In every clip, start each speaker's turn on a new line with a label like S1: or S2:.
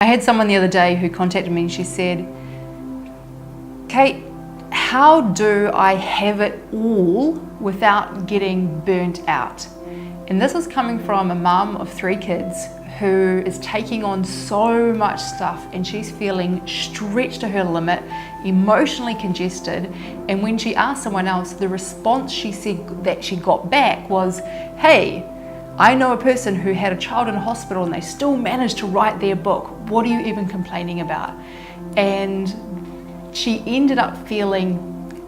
S1: I had someone the other day who contacted me and she said, Kate, how do I have it all without getting burnt out? And this was coming from a mum of 3 kids who is taking on so much stuff, and she's feeling stretched to her limit, emotionally congested. And when she asked someone else, the response she said that she got back was, hey, I know a person who had a child in hospital and they still managed to write their book. What are you even complaining about? And she ended up feeling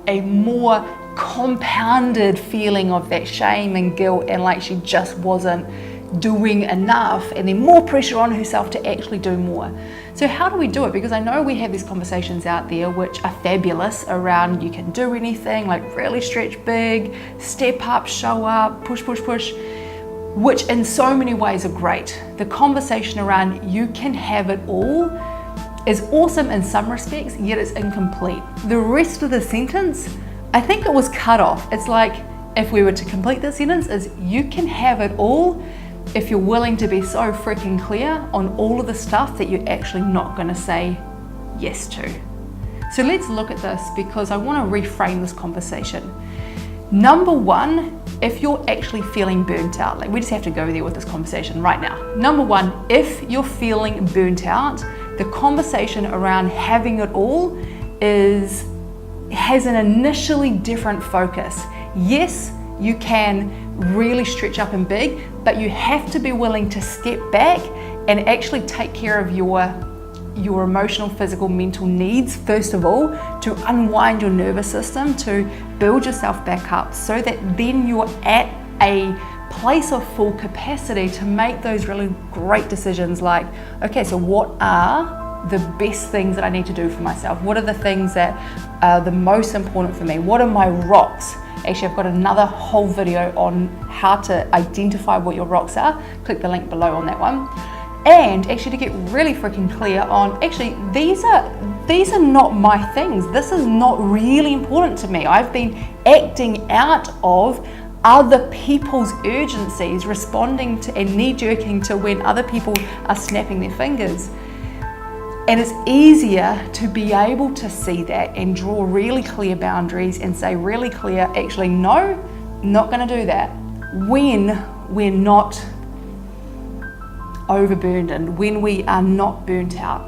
S1: a more compounded feeling of that shame and guilt, and like she just wasn't doing enough, and then more pressure on herself to actually do more. So how do we do it? Because I know we have these conversations out there which are fabulous around you can do anything, like really stretch big, step up, show up, push, which in so many ways are great. The conversation around you can have it all is awesome in some respects, yet it's incomplete. The rest of the sentence, I think it was cut off. It's like, if we were to complete the sentence, is you can have it all if you're willing to be so freaking clear on all of the stuff that you're actually not gonna say yes to. So let's look at this, because I wanna reframe this conversation. Number one, if you're actually feeling burnt out, like we just have to go there with this conversation right now. Number one, if you're feeling burnt out, the conversation around having it all has an initially different focus. Yes, you can really stretch up and big, but you have to be willing to step back and actually take care of your emotional, physical, mental needs, first of all, to unwind your nervous system, to build yourself back up, so that then you're at a place of full capacity to make those really great decisions like, okay, so what are the best things that I need to do for myself? What are the things that are the most important for me? What are my rocks? Actually, I've got another whole video on how to identify what your rocks are. Click the link below on that one. And actually to get really freaking clear on, actually, these are not my things. This is not really important to me. I've been acting out of other people's urgencies, responding to and knee-jerking to when other people are snapping their fingers. And it's easier to be able to see that and draw really clear boundaries and say really clear, actually, no, not gonna do that, when we're not overburdened, when we are not burnt out.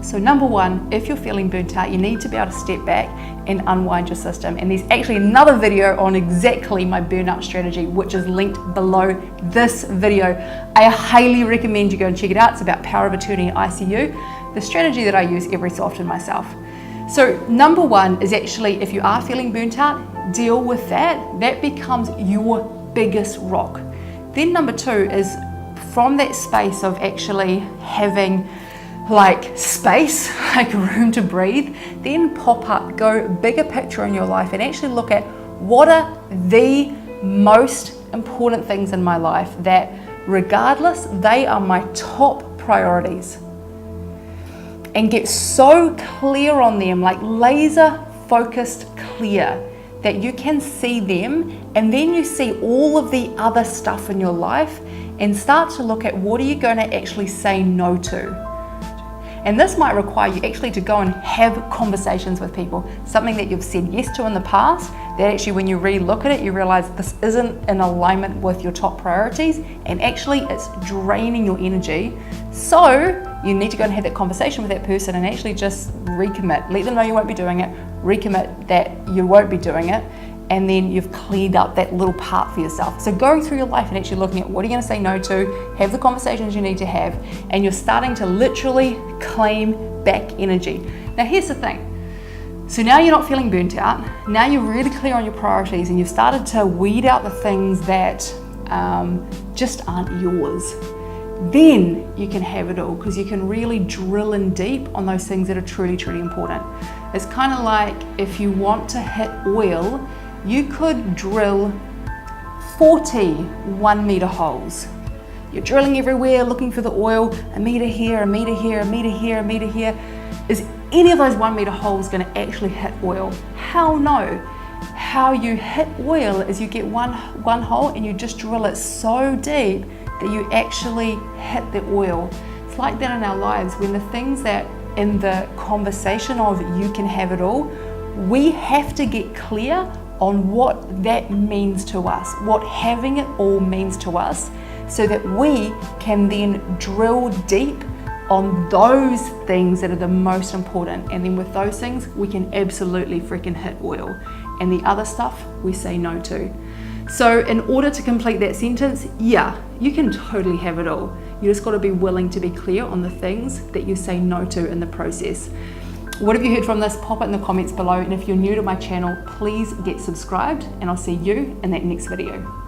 S1: So number one, if you're feeling burnt out, you need to be able to step back and unwind your system. And there's actually another video on exactly my burnout strategy, which is linked below this video. I highly recommend you go and check it out. It's about power of attorney in ICU, the strategy that I use every so often myself. So number one is actually, if you are feeling burnt out, deal with that. That becomes your biggest rock. Then number two is, from that space of actually having like space, like room to breathe, then pop up, go bigger picture in your life and actually look at what are the most important things in my life that, regardless, they are my top priorities. And get so clear on them, like laser focused clear, that you can see them, and then you see all of the other stuff in your life and start to look at what are you going to actually say no to. And this might require you actually to go and have conversations with people, something that you've said yes to in the past, that actually when you re-look at it, you realize this isn't in alignment with your top priorities, and actually it's draining your energy. So you need to go and have that conversation with that person and actually just recommit. Let them know you won't be doing it, recommit that you won't be doing it, and then you've cleaned up that little part for yourself. So going through your life and actually looking at what are you gonna say no to, have the conversations you need to have, and you're starting to literally claim back energy. Now here's the thing. So now you're not feeling burnt out, now you're really clear on your priorities, and you've started to weed out the things that just aren't yours. Then you can have it all, because you can really drill in deep on those things that are truly, truly important. It's kind of like if you want to hit oil, you could drill 40 1-meter holes. You're drilling everywhere, looking for the oil, a meter here, a meter here, a meter here, a meter here. Is any of those 1-meter holes gonna actually hit oil? Hell no. How you hit oil is you get one hole and you just drill it so deep that you actually hit the oil. It's like that in our lives, when the things that in the conversation of you can have it all, we have to get clear on what that means to us, what having it all means to us, so that we can then drill deep on those things that are the most important. And then with those things, we can absolutely freaking hit oil. And the other stuff, we say no to. So in order to complete that sentence, yeah, you can totally have it all. You just got to be willing to be clear on the things that you say no to in the process. What have you heard from this? Pop it in the comments below. And if you're new to my channel, please get subscribed, and I'll see you in that next video.